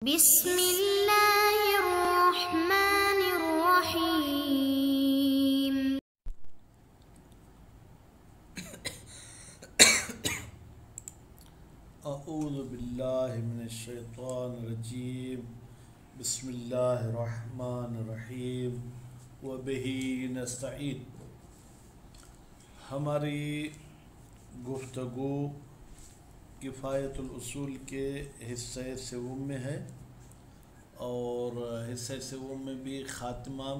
بسم اللہ الرحمن الرحیم۔ اعوذ باللہ من الشیطان الرجیم، بسم اللہ الرحمن الرحیم، وبہ نستعین۔ ہماری گفتگو کفایت الاصول کے حصہ سوم میں ہے، اور حصہ سوم میں بھی خاتمہ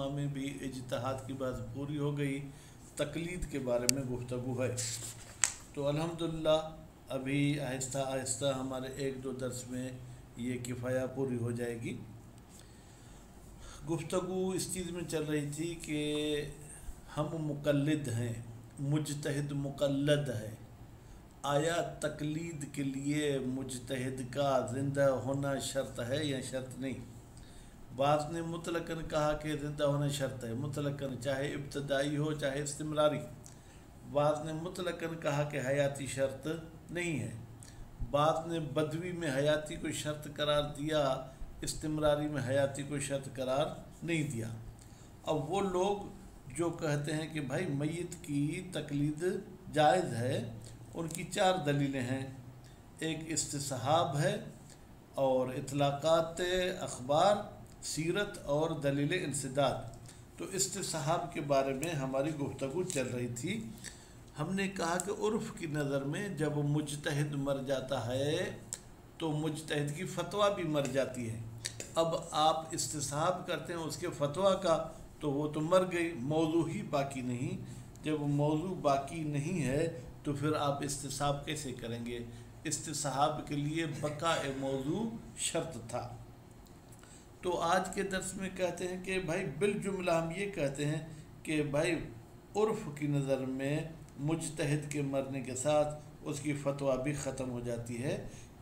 میں بھی اجتہاد کی بات پوری ہو گئی، تقلید کے بارے میں گفتگو ہے۔ تو الحمدللہ ابھی آہستہ آہستہ ہمارے ایک دو درس میں یہ کفایہ پوری ہو جائے گی۔ گفتگو اس چیز میں چل رہی تھی کہ ہم مقلد ہیں، مجتہد مقلد ہے۔ آیا تقلید کے لیے مجتہد کا زندہ ہونا شرط ہے یا شرط نہیں؟ بعض نے مطلقاً کہا کہ زندہ ہونا شرط ہے، مطلقاً چاہے ابتدائی ہو چاہے استمراری۔ بعض نے مطلقاً کہا کہ حیاتی شرط نہیں ہے۔ بعض نے بدوی میں حیاتی کو شرط قرار دیا، استمراری میں حیاتی کو شرط قرار نہیں دیا۔ اب وہ لوگ جو کہتے ہیں کہ بھائی میت کی تقلید جائز ہے، ان کی چار دلیلیں ہیں۔ ایک استصحاب ہے، اور اطلاقات اخبار، سیرت اور دلیل انسداد۔ تو استصحاب کے بارے میں ہماری گفتگو چل رہی تھی۔ ہم نے کہا کہ عرف کی نظر میں جب مجتہد مر جاتا ہے تو مجتہد کی فتویٰ بھی مر جاتی ہے۔ اب آپ استصحاب کرتے ہیں اس کے فتویٰ کا، تو وہ تو مر گئی، موضوع ہی باقی نہیں۔ جب موضوع باقی نہیں ہے تو پھر آپ استصحاب کیسے کریں گے؟ استصحاب کے لیے بقاء موضوع شرط تھا۔ تو آج کے درس میں کہتے ہیں کہ بھائی بالجملہ ہم یہ کہتے ہیں کہ بھائی عرف کی نظر میں مجتہد کے مرنے کے ساتھ اس کی فتویٰ بھی ختم ہو جاتی ہے۔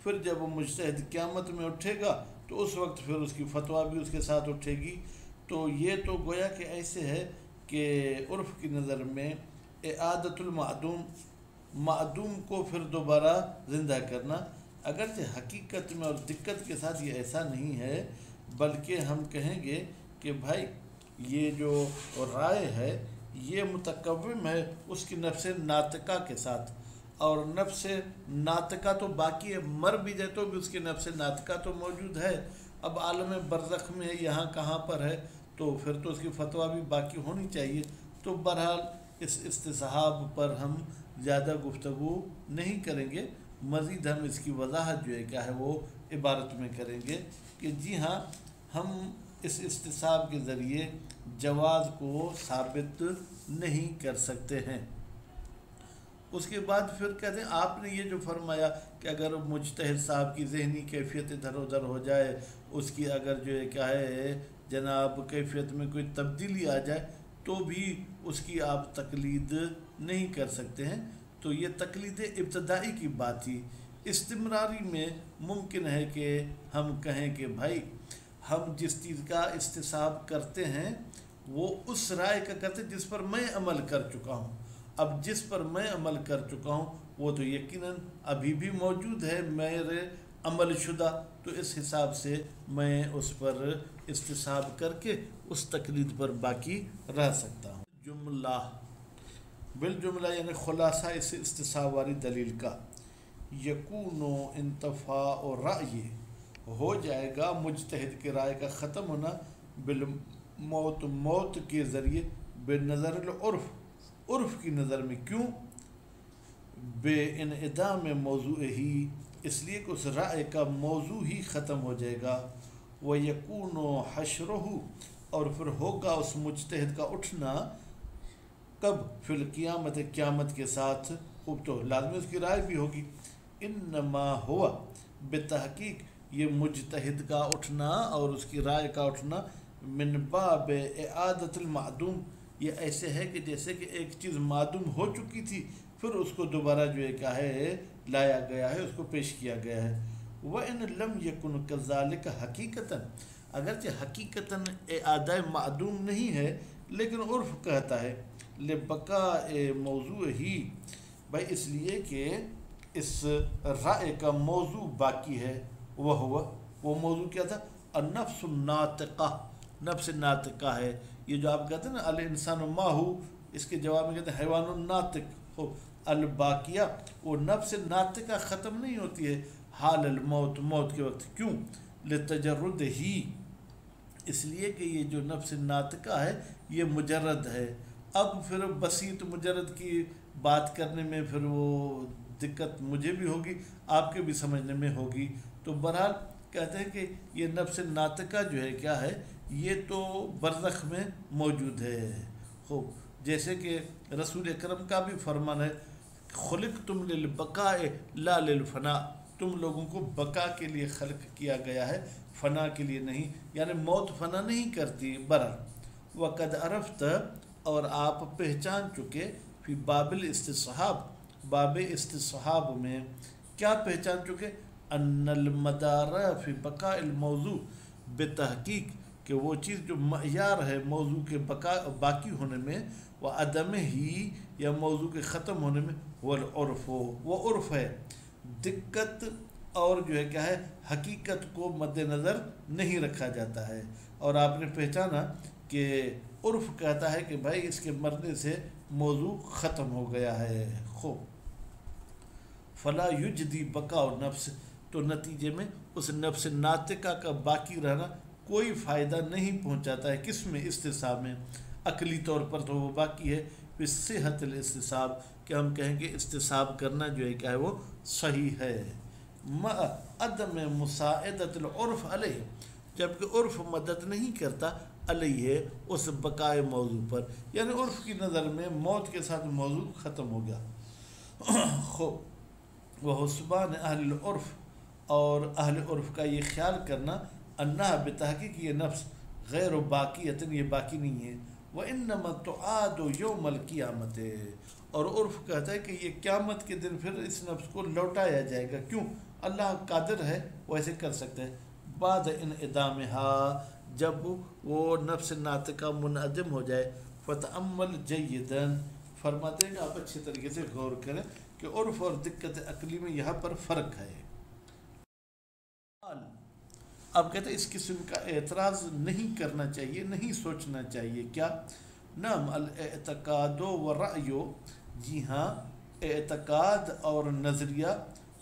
پھر جب وہ مجتہد قیامت میں اٹھے گا تو اس وقت پھر اس کی فتویٰ بھی اس کے ساتھ اٹھے گی۔ تو یہ تو گویا کہ ایسے ہے کہ عرف کی نظر میں اعادۃ المعدوم، معدوم کو پھر دوبارہ زندہ کرنا، اگرچہ حقیقت میں اور دقت کے ساتھ یہ ایسا نہیں ہے، بلکہ ہم کہیں گے کہ بھائی یہ جو رائے ہے یہ متقوم ہے اس کی نفس ناطقہ کے ساتھ، اور نفس ناطقہ تو باقی ہے، مر بھی جائے تو بھی اس کی نفس ناطقہ تو موجود ہے۔ اب عالم برزخ میں ہے، یہاں کہاں پر ہے، تو پھر تو اس کی فتویٰ بھی باقی ہونی چاہیے۔ تو بہرحال اس استصحاب پر ہم زیادہ گفتگو نہیں کریں گے، مزید ہم اس کی وضاحت جو ہے کیا ہے وہ عبارت میں کریں گے کہ جی ہاں ہم اس استصحاب کے ذریعے جواز کو ثابت نہیں کر سکتے ہیں۔ اس کے بعد پھر کہتے ہیں آپ نے یہ جو فرمایا کہ اگر مجتہد صاحب کی ذہنی کیفیت ادھر ادھر ہو جائے، اس کی اگر جو ہے کیا ہے جناب کیفیت میں کوئی تبدیلی آ جائے تو بھی اس کی آپ تقلید نہیں کر سکتے ہیں۔ تو یہ تقلید ابتدائی کی بات تھی۔ استمراری میں ممکن ہے کہ ہم کہیں کہ بھائی ہم جس چیز کا استصحاب کرتے ہیں وہ اس رائے کا کرتے جس پر میں عمل کر چکا ہوں۔ اب جس پر میں عمل کر چکا ہوں وہ تو یقیناً ابھی بھی موجود ہے میرے عمل شدہ، تو اس حساب سے میں اس پر استصحاب کر کے اس تقلید پر باقی رہ سکتا ہوں۔ جملہ بالجملہ یعنی خلاصہ اس استصحاب والی دلیل کا، یکون انتفاء رأی، ہو جائے گا مجتہد کی رائے کا ختم ہونا، بالموت، موت کے ذریعے، بنظر العرف، عرف کی نظر میں۔ کیوں؟ بے انعدام موضوع ہی، اس لیے کہ اس رائے کا موضوع ہی ختم ہو جائے گا۔ وَيَكُونُ حَشْرُهُ، اور پھر ہوگا اس مجتہد کا اٹھنا، کب؟ فی القیامت، قیامت کے ساتھ، خوب تو لازمی اس کی رائے بھی ہوگی۔ انما ہوا، بتحقیق یہ مجتہد کا اٹھنا اور اس کی رائے کا اٹھنا، من باب اعادۃ المعدوم، یہ ایسے ہے کہ جیسے کہ ایک چیز معدوم ہو چکی تھی پھر اس کو دوبارہ جو ہے کیا ہے لایا گیا ہے، اس کو پیش کیا گیا ہے۔ وَإِن لَمْ يَكُنْ كَذَلِكَ حَقِيقَةً، اگرچہ حقیقتاً اعادہ معدوم نہیں ہے لیکن عرف کہتا ہے، لِبَقَاءِ موضوع ہی، بھائی اس لیے کہ اس رائے کا موضوع باقی ہے، وہ موضوع کیا تھا؟ النفس الناطقہ، نفس ناطقہ ہے. یہ جو آپ کہتے ہیں نا الانسان ما ہو، اس کے جواب میں کہتے ہیں حیوان الناطق ہو. الباقیہ، وہ نفس ناطقہ ختم نہیں ہوتی ہے حال الموت، موت کے وقت. کیوں؟ لتجرد ہی، اس لیے کہ یہ جو نفس ناطقہ ہے یہ مجرد ہے. اب پھر بسیط مجرد کی بات کرنے میں پھر وہ دقت مجھے بھی ہوگی، آپ کے بھی سمجھنے میں ہوگی. تو بہرحال کہتے ہیں کہ یہ نفس ناطقہ جو ہے کیا ہے، یہ تو برزخ میں موجود ہے. خوب، جیسے کہ رسول اکرم کا بھی فرمان ہے، خلقتم للبقاء لا للفناء، تم لوگوں کو بقا کے لیے خلق کیا گیا ہے، فنا کے لیے نہیں. یعنی موت فنا نہیں کرتی. برحال وقد عرفت، اور آپ پہچان چکے، فی باب الاستصحاب، باب استصحاب میں کیا پہچان چکے؟ ان المدار فی بقاء الموضوع، بتحقیق کہ وہ چیز جو معیار ہے موضوع کے باقی ہونے میں، وہ عدم ہی، یا موضوع کے ختم ہونے میں، وہ العرف، وہ عرف ہے. دقت اور جو ہے کیا ہے، حقیقت کو مد نظر نہیں رکھا جاتا ہے. اور آپ نے پہچانا کہ عرف کہتا ہے کہ بھائی اس کے مرنے سے موضوع ختم ہو گیا ہے. خوب، فلا یجدی بقاء نفس، تو نتیجے میں اس نفس ناطقہ کا باقی رہنا کوئی فائدہ نہیں پہنچاتا ہے. کس میں؟ استصحاب میں. عقلی طور پر تو وہ باقی ہے، بصحت الاستصحاب، کہ ہم کہیں کہ استصحاب کرنا جو ہے کیا ہے وہ صحیح ہے. عدم مساعدت العرف علیہ، جبکہ عرف مدد نہیں کرتا علیہ اس بقائے موضوع پر. یعنی عرف کی نظر میں موت کے ساتھ موضوع ختم ہو گیا. خوب، وہ حسبان اہل العرف، اور اہل عرف کا یہ خیال کرنا، انہا بتحقیق یہ نفس غیر و باقیۃ، یہ باقی نہیں ہے. وانما تعاد یوم القیامت، اور عرف کہتا ہے کہ یہ قیامت کے دن پھر اس نفس کو لوٹایا جائے گا. کیوں؟ اللہ قادر ہے، وہ ایسے کر سکتے ہیں. بعد انعدامها، جب وہ نفس ناطقہ منعدم ہو جائے. فتأمل جیدا، فرماتے ہیں کہ آپ اچھے طریقے سے غور کریں کہ عرف اور دقت عقلی میں یہاں پر فرق ہے. اب کہتے ہیں اس قسم کا اعتراض نہیں کرنا چاہیے، نہیں سوچنا چاہیے. کیا؟ نعم الاعتقاد و رأی، جی ہاں، اعتقاد اور نظریہ،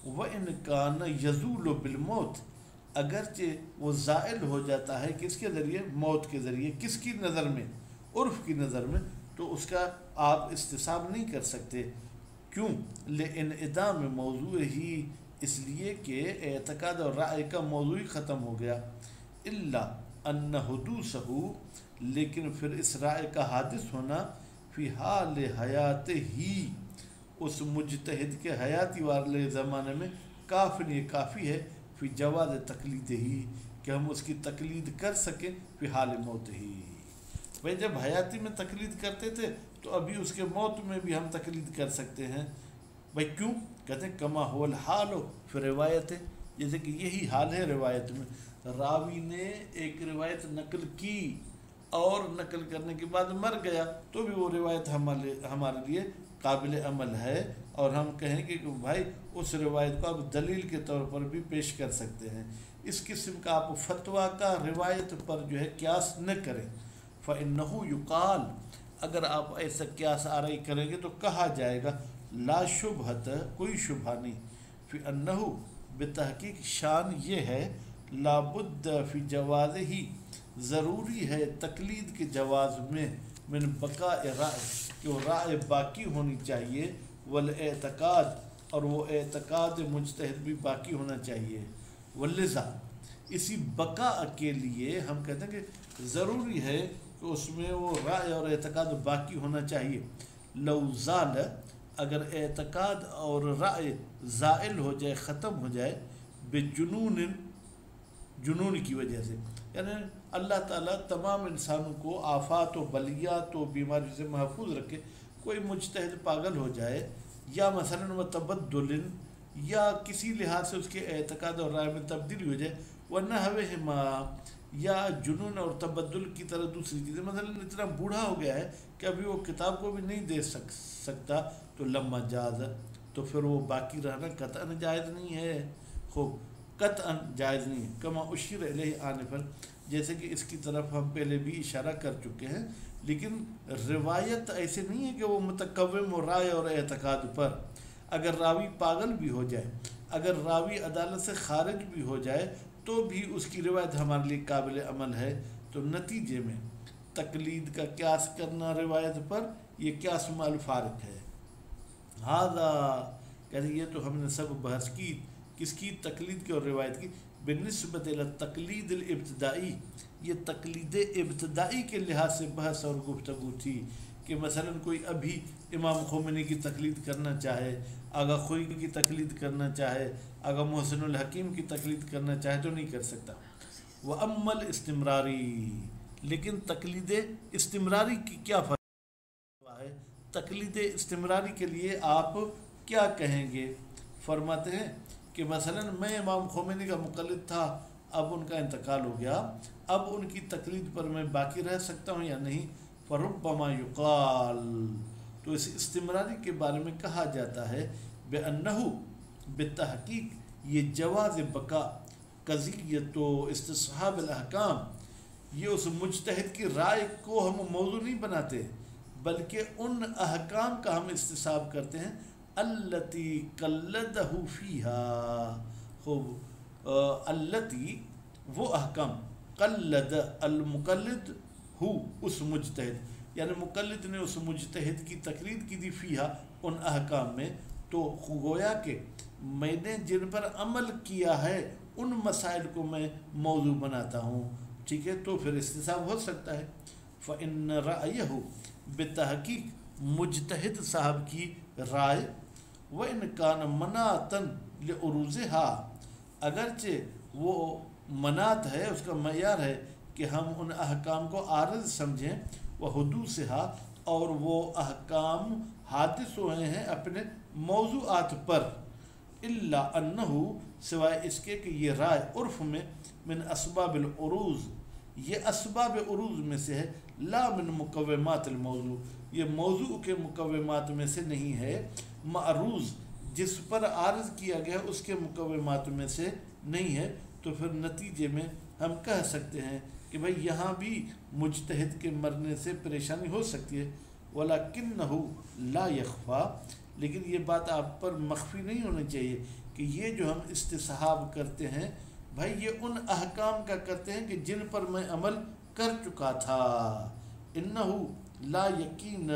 وَإِنْ كَانَ يَزُولُ بِالْمَوْتِ، اگرچہ وہ زائل ہو جاتا ہے کس کے ذریعے؟ موت کے ذریعے. کس کی نظر میں؟ عرف کی نظر میں. تو اس کا آپ استصحاب نہیں کر سکتے. کیوں؟ لِانْعِدَامِ موضوع ہی، اس لیے کہ اعتقاد اور رائے کا موضوع ہی ختم ہو گیا. الا ان حدوثہ، لیکن پھر اس رائے کا حادث ہونا، فی حال حیات ہی، اس مجتہد کے حیاتی والے زمانے میں، کافی ہے، فی جواز تقلید ہی، کہ ہم اس کی تقلید کر سکیں، فی حال موت ہی. بھائی جب حیاتی میں تقلید کرتے تھے تو ابھی اس کے موت میں بھی ہم تقلید کر سکتے ہیں. بھائی کیوں؟ کہتے ہیں کما هو الحال، پھر روایت ہے، جیسے کہ یہی حال ہے روایت میں. راوی نے ایک روایت نقل کی اور نقل کرنے کے بعد مر گیا تو بھی وہ روایت ہمارے لیے قابل عمل ہے، اور ہم کہیں گے کہ بھائی اس روایت کو آپ دلیل کے طور پر بھی پیش کر سکتے ہیں. اس قسم کا آپ فتویٰ کا روایت پر جو ہے قیاس نہ کریں. فإنه یقال، اگر آپ ایسا قیاس آرائی کریں گے تو کہا جائے گا، لا شبہت، کوئی شبہ نہیں، فی انہو، بتحقیق شان یہ ہے، لابد فی جواز ہی، ضروری ہے تقلید کے جواز میں، من بقاء رائے، کہ وہ رائے باقی ہونی چاہیے، والاعتقاد، اور وہ اعتقاد مجتہد بھی باقی ہونا چاہیے. واللذا، اسی بقاء کے لیے ہم کہتے ہیں کہ ضروری ہے کہ اس میں وہ رائے اور اعتقاد باقی ہونا چاہیے. لو زال، اگر اعتقاد اور رائے زائل ہو جائے، ختم ہو جائے، بجنون، جنون کی وجہ سے، یعنی اللہ تعالیٰ تمام انسانوں کو آفات و بلیات و بیماری سے محفوظ رکھے، کوئی مجتہد پاگل ہو جائے، یا مثلا متبدل، یا کسی لحاظ سے اس کے اعتقاد اور رائے میں تبدیلی ہو جائے، ونحوہما، یا جنون اور تبدل کی طرح دوسری چیزیں، مثلا اتنا بوڑھا ہو گیا ہے کہ ابھی وہ کتاب کو بھی نہیں دے سکتا، تو لما جاز، تو پھر وہ باقی رہنا قطعاً جائز نہیں ہے. خوب، قطعاً جائز نہیں ہے، کما اشیر علیہ آنے پر، جیسے کہ اس کی طرف ہم پہلے بھی اشارہ کر چکے ہیں، لیکن روایت ایسے نہیں ہے کہ وہ متقوم و رائے اور اعتقاد پر، اگر راوی پاگل بھی ہو جائے، اگر راوی عدالت سے خارج بھی ہو جائے تو بھی اس کی روایت ہمارے لیے قابل عمل ہے۔ تو نتیجے میں تقلید کا قیاس کرنا روایت پر، یہ قیاس مع الفارق ہے۔ ہذا کہتے یہ تو ہم نے سب بحث کی، کس کی؟ تقلید کی اور روایت کی، بالنسبت الی تقلید الابتدائی، یہ تقلید ابتدائی کے لحاظ سے بحث اور گفتگو تھی، کہ مثلا کوئی ابھی امام خمینی کی تقلید کرنا چاہے، آغا خوئی کی تقلید کرنا چاہے، آغا محسن الحکیم کی تقلید کرنا چاہے تو نہیں کر سکتا۔ وَأَمَّا الْإِسْتِمْرَارِي، لیکن تقلید استمراری کی کیا فرق ہے؟ تقلید استمراری کے لیے آپ کیا کہیں گے؟ فرماتے ہیں کہ مثلا میں امام خمینی کا مقلد تھا، اب ان کا انتقال ہو گیا، اب ان کی تقلید پر میں باقی رہ سکتا ہوں یا نہیں؟ فربما یقال، تو اس استمراری کے بارے میں کہا جاتا ہے بِأَنَّهُ، بالتحقیق یہ جواز بقا قضیت و استصحاب الاحکام، یہ اس مجتہد کی رائے کو ہم موضوع نہیں بناتے، بلکہ ان احکام کا ہم استصحاب کرتے ہیں، التی قلدہ فیہا، خوب التی وہ احکام، قلد المقلد ہو اس مجتہد، یعنی مقلد نے اس مجتہد کی تقلید کی دی فیہا ان احکام میں، تو گویا کہ میں نے جن پر عمل کیا ہے ان مسائل کو میں موضوع بناتا ہوں، ٹھیک ہے، تو پھر استصحاب ہو سکتا ہے۔ فإن رأیہ، بتحقیق مجتہد صاحب کی رائے، وإن کان مناطً لعروضها، اگرچہ وہ منات ہے، اس کا معیار ہے کہ ہم ان احکام کو عارض سمجھیں، وحدوثها، اور وہ احکام حادث ہوئے ہیں اپنے موضوعات پر، الا انہ، سوائے اس کے کہ یہ رائے عرف میں من اسباب العروض، یہ اسباب عروض میں سے ہے، لا من مقومات الموضوع، یہ موضوع کے مقومات میں سے نہیں ہے، معروض جس پر عارض کیا گیا اس کے مقومات میں سے نہیں ہے، تو پھر نتیجے میں ہم کہہ سکتے ہیں کہ بھئی یہاں بھی مجتہد کے مرنے سے پریشانی ہو سکتی ہے، وَلَكِنَّهُ لَا يَخْفَى، لیکن یہ بات آپ پر مخفی نہیں ہونی چاہیے کہ یہ جو ہم استصحاب کرتے ہیں بھائی یہ ان احکام کا کرتے ہیں کہ جن پر میں عمل کر چکا تھا، انہو لا یقین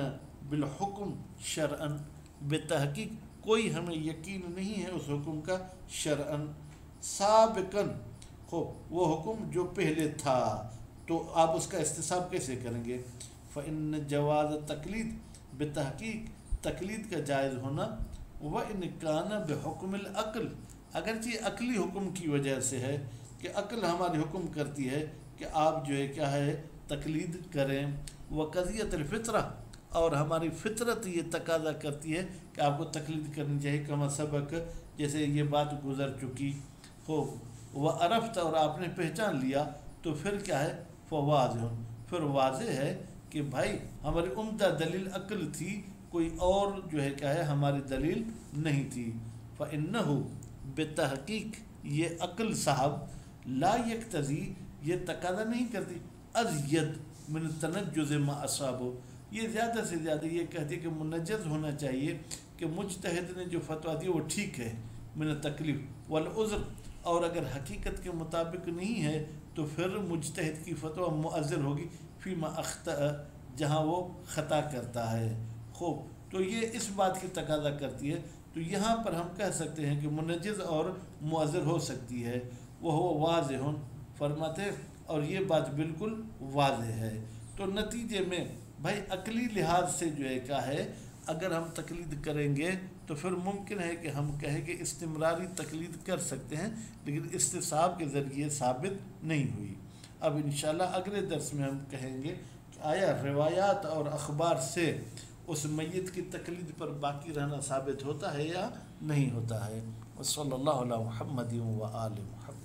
بالحکم شرعا، بتحقیق کوئی ہمیں یقین نہیں ہے اس حکم کا شرعا، سابقاً، خوب وہ حکم جو پہلے تھا، تو آپ اس کا استصحاب کیسے کریں گے؟ فإن جواز تقلید، بتحقیق تقلید کا جائز ہونا، وإن کان بحکم العقل، اگرچہ عقلی حکم کی وجہ سے ہے کہ عقل ہماری حکم کرتی ہے کہ آپ جو ہے کیا ہے تقلید کریں، وقضیت الفطرہ، اور ہماری فطرت یہ تقاضا کرتی ہے کہ آپ کو تقلید کرنی چاہیے، کما سبق، جیسے یہ بات گزر چکی ہو، وعرفت، اور آپ نے پہچان لیا، تو پھر کیا ہے فواضح، پھر واضح ہے کہ بھائی ہماری عمدہ دلیل عقل تھی، کوئی اور جو ہے کیا ہے ہماری دلیل نہیں تھی۔ فإنہ، بتحقیق یہ عقل صاحب، لا یقتضی، یہ تقاضا نہیں کرتی، ازید من تنجز ما اصابہ، یہ زیادہ سے زیادہ یہ کہتی ہے کہ منجز ہونا چاہیے کہ مجتہد نے جو فتویٰ دی وہ ٹھیک ہے، من تکلیف والعذر، اور اگر حقیقت کے مطابق نہیں ہے تو پھر مجتہد کی فتویٰ مؤذر ہوگی فیما اخطأ، جہاں وہ خطا کرتا ہے۔ خوب، تو یہ اس بات کی تقاضا کرتی ہے، تو یہاں پر ہم کہہ سکتے ہیں کہ منجز اور مؤذر ہو سکتی ہے، وہ واضح، فرماتے ہیں، اور یہ بات بالکل واضح ہے۔ تو نتیجے میں بھائی عقلی لحاظ سے جو ہے کیا ہے اگر ہم تقلید کریں گے تو پھر ممکن ہے کہ ہم کہیں کہ استمراری تقلید کر سکتے ہیں، لیکن استصحاب کے ذریعے ثابت نہیں ہوئی۔ اب انشاءاللہ اگلے درس میں ہم کہیں گے کہ آیا روایات اور اخبار سے اس میت کی تقلید پر باقی رہنا ثابت ہوتا ہے یا نہیں ہوتا ہے۔ وصلی اللہ علی محمد و آل محمد۔